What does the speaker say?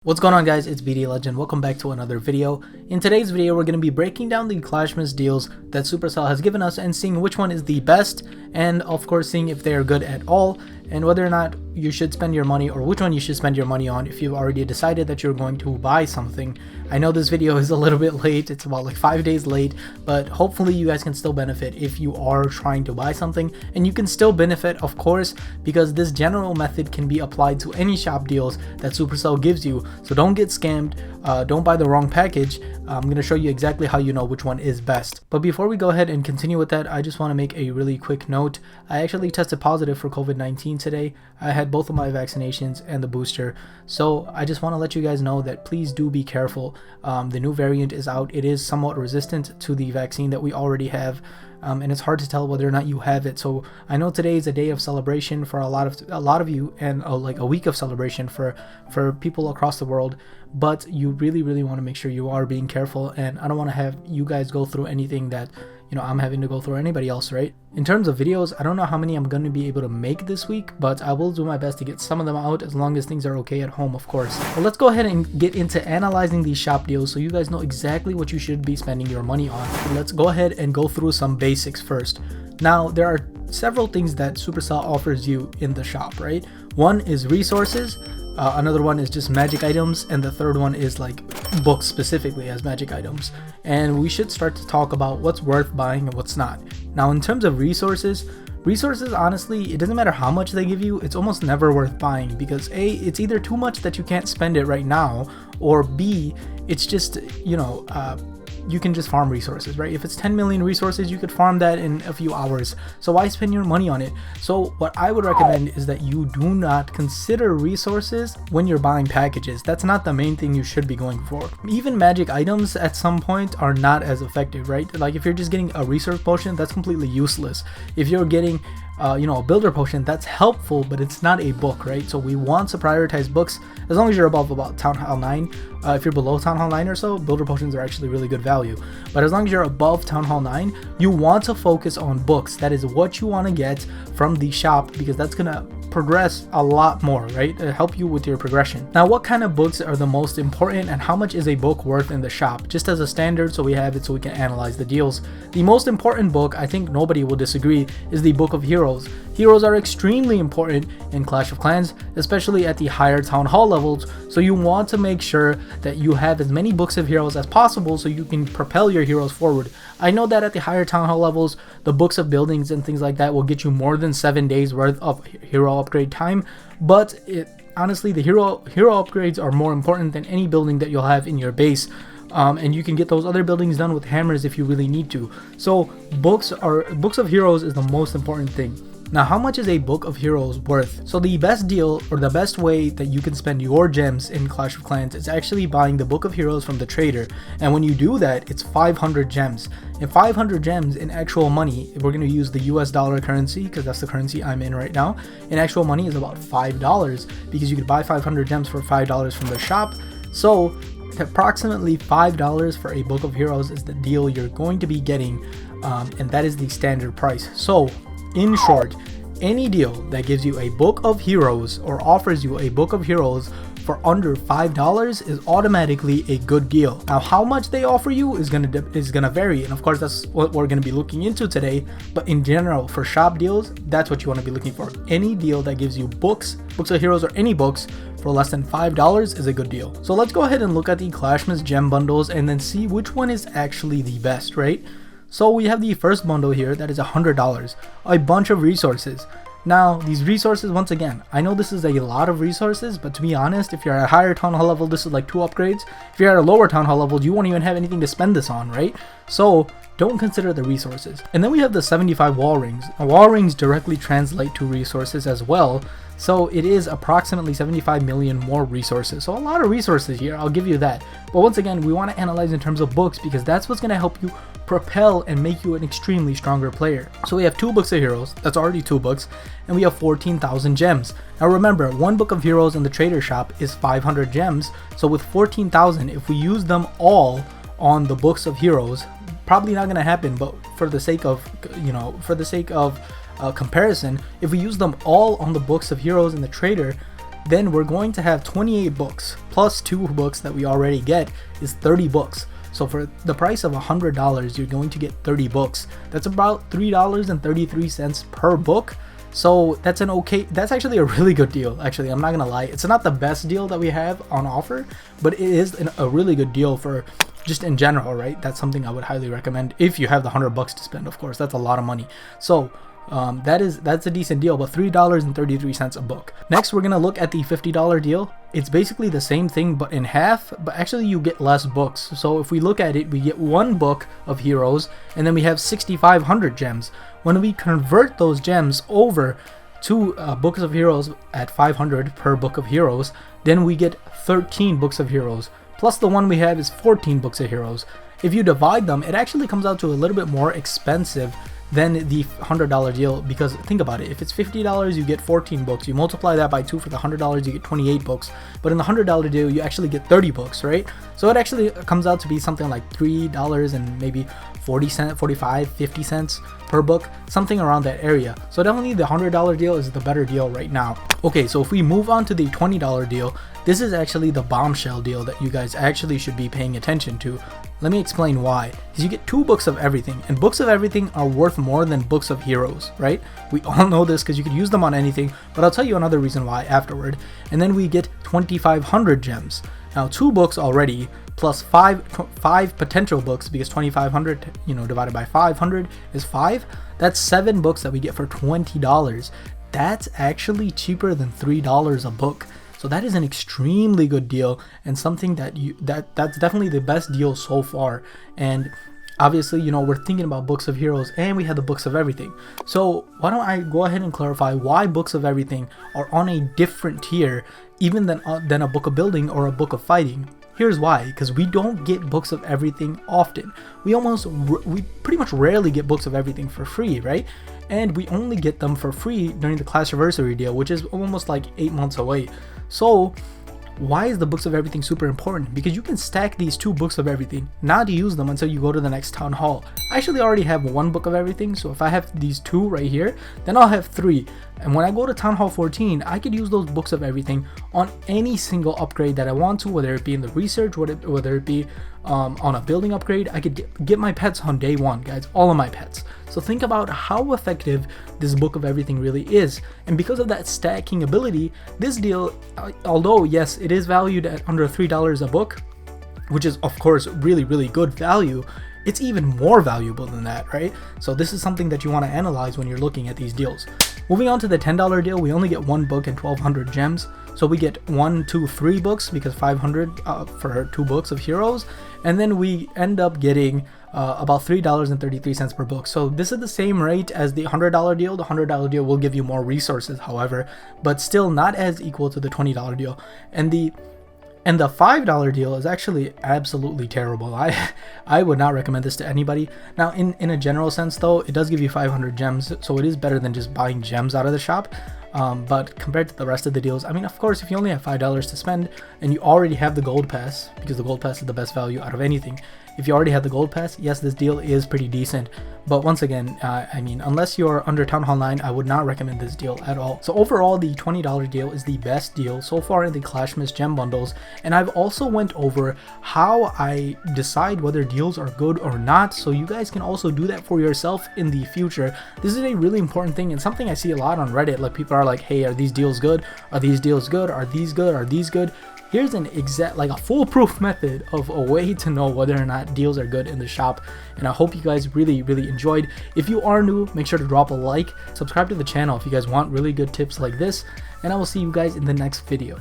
What's going on, guys? It's BD Legend. Welcome back to another video. In today's video, we're going to be breaking down the CLASHMAS deals that Supercell has given us and seeing which one is the best, and of course seeing if they are good at all and whether or not you should spend your money or which one you should spend your money on if you've already decided that you're going to buy something. I know this video is a little bit late. It's about like 5 days late, but hopefully you guys can still benefit if you are trying to buy something, and you can still benefit, of course, because this general method can be applied to any shop deals that Supercell gives you. So don't get scammed, don't buy the wrong package. I'm going to show you exactly how you know which one is best. But before we go ahead and continue with that, I just want to make a really quick note. I actually tested positive for COVID-19 today. I had both of my vaccinations and the booster, so I just want to let you guys know that please do be careful. The new variant is out. It is somewhat resistant to the vaccine that we already have. And it's hard to tell whether or not you have it. So I know today is a day of celebration for a lot of you, and like a week of celebration for people across the world, but you really want to make sure you are being careful, and I don't want to have you guys go through anything that I'm having to go through, or anybody else, right? In terms of videos, I don't know how many I'm going to be able to make this week, but I will do my best to get some of them out as long as things are okay at home, of course. But let's go ahead and get into analyzing these shop deals so you guys know exactly what you should be spending your money on. So let's go ahead and go through some basics first. Now, there are several things that Supercell offers you in the shop, right? One is resources, another one is just magic items, and the third one is like books specifically as magic items. And we should start to talk about what's worth buying and what's not. Now, in terms of resources, honestly, it doesn't matter how much they give you, it's almost never worth buying, because A, it's either too much that you can't spend it right now, or B, it's just, you can just farm resources, right? If it's 10 million resources, you could farm that in a few hours. So why spend your money on it? So what I would recommend is that you do not consider resources when you're buying packages. That's not the main thing you should be going for. Even magic items at some point are not as effective, right? Like if you're just getting a resource potion, that's completely useless. If you're getting a builder potion, that's helpful, but it's not a book, right? So we want to prioritize books as long as you're above about Town Hall 9. If you're below Town Hall 9 or so, builder potions are actually really good value. But as long as you're above Town Hall 9, you want to focus on books. That is what you want to get from the shop, because that's gonna progress a lot more, right? It'll help you with your progression. Now, what kind of books are the most important, and how much is a book worth in the shop? Just as a standard, so we have it so we can analyze the deals. The most important book, I think nobody will disagree, is the Book of Heroes. Heroes are extremely important in Clash of Clans, especially at the higher Town Hall levels, so you want to make sure that you have as many books of heroes as possible so you can propel your heroes forward. I know that at the higher Town Hall levels, the books of buildings and things like that will get you more than 7 days worth of hero upgrade time, but honestly, the hero upgrades are more important than any building that you'll have in your base. And you can get those other buildings done with hammers if you really need to. So books of heroes is the most important thing. Now, how much is a book of heroes worth? So the best deal, or the best way that you can spend your gems in Clash of Clans, is actually buying the book of heroes from the trader. And when you do that, it's 500 gems. And 500 gems in actual money, if we're going to use the US dollar currency, because that's the currency I'm in right now, in actual money is about $5, because you could buy 500 gems for $5 from the shop. So approximately $5 for a book of heroes is the deal you're going to be getting, and that is the standard price. So in short, any deal that gives you a book of heroes or offers you a book of heroes for under $5 is automatically a good deal. Now, how much they offer you is gonna vary, and of course that's what we're gonna be looking into today. But in general, for shop deals, that's what you want to be looking for. Any deal that gives you books of heroes, or any books for less than $5 is a good deal. So let's go ahead and look at the CLASHMAS gem bundles and then see which one is actually the best, right? So we have the first bundle here that is $100, a bunch of resources. Now, these resources, once again, I know this is a lot of resources, but to be honest, if you're at a higher Town Hall level, this is like 2 upgrades. If you're at a lower Town Hall level, you won't even have anything to spend this on, right? So don't consider the resources. And then we have the 75 wall rings. Now, wall rings directly translate to resources as well, so it is approximately 75 million more resources. So a lot of resources here, I'll give you that. But once again, we want to analyze in terms of books, because that's what's going to help you propel and make you an extremely stronger player. So we have 2 books of heroes, that's already 2 books, and we have 14,000 gems. Now remember, 1 book of heroes in the trader shop is 500 gems, so with 14,000, if we use them all on the books of heroes, probably not going to happen, but for the sake of comparison, if we use them all on the books of heroes in the trader, then we're going to have 28 books plus 2 books that we already get is 30 books. So for the price of $100, you're going to get 30 books. That's about $3.33 per book. So that's actually a really good deal. Actually, I'm not gonna lie, it's not the best deal that we have on offer, but it is a really good deal for just in general, right? That's something I would highly recommend if you have the $100 to spend. Of course, that's a lot of money. So that's a decent deal, but $3.33 a book. Next, we're gonna look at the $50 deal. It's basically the same thing but in half, but actually you get less books. So if we look at it, we get 1 book of heroes, and then we have 6,500 gems. When we convert those gems over to books of heroes at 500 per book of heroes, then we get 13 books of heroes, plus the one we have is 14 books of heroes. If you divide them, it actually comes out to a little bit more expensive than the $100 deal, because think about it, if it's $50 you get 14 books, you multiply that by 2 for the $100 you get 28 books, but in the $100 deal you actually get 30 books, right? So it actually comes out to be something like $3 and maybe 40 cents, 45, 50 cents per book, something around that area. So definitely the $100 deal is the better deal right now. Okay, so if we move on to the $20 deal, this is actually the bombshell deal that you guys actually should be paying attention to. Let me explain why. Because you get 2 books of everything, and books of everything are worth more than books of heroes, right? We all know this because you could use them on anything, but I'll tell you another reason why afterward. And then we get 2,500 gems. Now 2 books already, plus 5 potential books, because 2,500, divided by 500 is 5. That's 7 books that we get for $20. That's actually cheaper than $3 a book. So that is an extremely good deal, and something that's definitely the best deal so far. And obviously, we're thinking about books of heroes, and we have the books of everything. So why don't I go ahead and clarify why books of everything are on a different tier even than a book of building or a book of fighting. Here's why: because we don't get books of everything often. We pretty much rarely get books of everything for free, right? And we only get them for free during the Clashversary deal, which is almost like 8 months away. So why is the books of everything super important? Because you can stack these 2 books of everything, not use them until you go to the next town hall. I actually already have 1 book of everything, so if I have these 2 right here, then I'll have 3. And when I go to town hall 14, I could use those books of everything on any single upgrade that I want to, whether it be in the research, whether it be on a building upgrade. I could get my pets on day 1, guys, all of my pets. So think about how effective this book of everything really is. And because of that stacking ability, this deal, although yes, it is valued at under $3 a book, which is of course really, really good value, it's even more valuable than that, right? So this is something that you want to analyze when you're looking at these deals. Moving on to the $10 deal, we only get 1 book and 1,200 gems. So we get 1, 2, 3 books, because 500 for 2 books of heroes, and then we end up getting about $3.33 per book. So this is the same rate as the $100 deal. The $100 deal will give you more resources, however, but still not as equal to the $20 deal. And the $5 deal is actually absolutely terrible. I would not recommend this to anybody. Now in a general sense though, it does give you 500 gems, so it is better than just buying gems out of the shop. But compared to the rest of the deals, I mean, of course, if you only have $5 to spend and you already have the gold pass, because the gold pass is the best value out of anything, if you already have the gold pass, yes, this deal is pretty decent. But once again, I mean, unless you're under Town Hall 9, I would not recommend this deal at all. So overall, the $20 deal is the best deal so far in the CLASHMAS gem bundles. And I've also went over how I decide whether deals are good or not, so you guys can also do that for yourself in the future. This is a really important thing, and something I see a lot on Reddit. Like, people are like, hey, are these deals good? Are these deals good? Are these good? Are these good? Here's an exact, like a foolproof method of a way to know whether or not deals are good in the shop. And I hope you guys really, really enjoyed. If you are new, make sure to drop a like, subscribe to the channel if you guys want really good tips like this, and I will see you guys in the next video.